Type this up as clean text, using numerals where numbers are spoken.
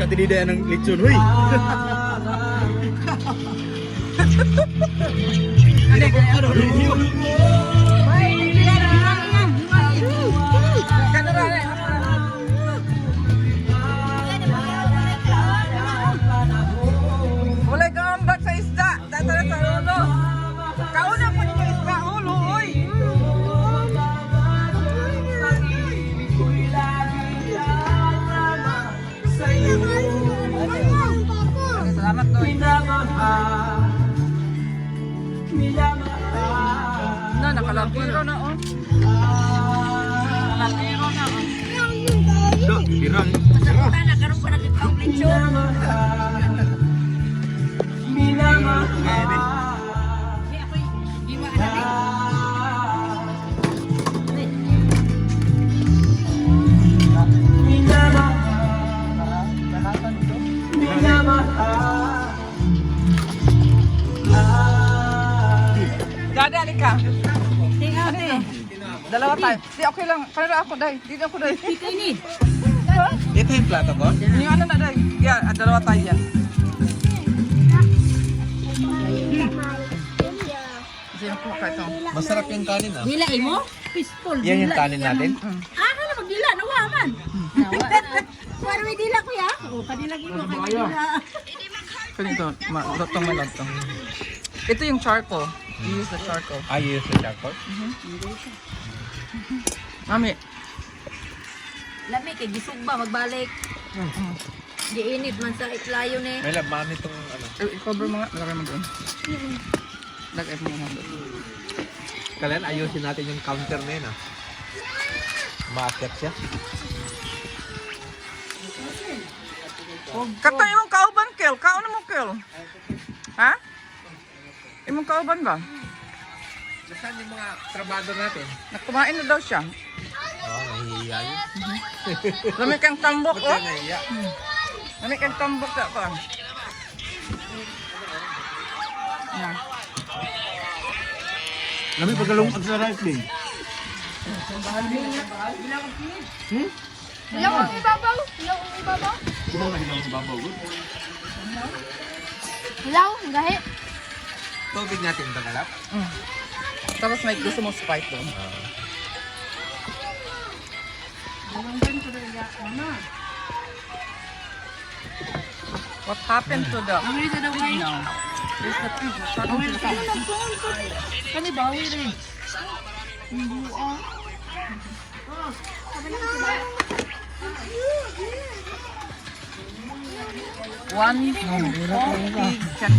sa tinidaya ng lechon, huy! Mulai gambat sa isda. Datara sa ulo. Kauna po niyo isda ulo, oy. Salamat, Noy. Na, nakalapiro na, oh. Nakalapiro na, oh. Do, viral. Nagkaroon pa ng itong lechon. Dadali ka. Ate. Dalawa tayo. Di, okay lang. Kanila ako, day. Dito ako, day. Ikaw ni. Ito yung plato ko? Yung ano na, day. Yan, dalawa tayo yan. Sino po ka ito? Masarap yung kanin ah. Dila mo? Pistol. Yan yung kanin natin? Ah, kala magdila. Nawa man. Nawa. Para may dila ko ya. O, kanilagi mo. Kanila. Ganito, lotong malotong. Ito yung charcoal. You use the charcoal. I use the charcoal. Mami, Lami kay gisog ba magbalik. Giinit man sa iklayo ni. May laman itong ano. i-cover mo nga. Lagay mo doon. Lagay mo nga doon. Kailan ayusin natin yung counter na yun ah. Maakyat siya. Kato yung kauban, Kel. Kaon mo, Kel. Ha? Imong kauban ba? Nasaan yung mga trabado natin? Nakumain na daw siya. Oo, nahihiya yun. Lami kang tambok, Ba't oh. ka nahihiya? Lami kang tambok ka pa. Yan. Lami pagkalong sa rice din. Ilaw ang ibabaw. Ilaw ang ibabaw. Hindi mo nahilang sa babaw. Ilaw, gahi. Tubig natin tagalap. Tapos may gusto mo spike doon. What happened to the... Ang rito daw kayo. No. There's the pig. What happened to the pig? Kani bawi rin. One pig can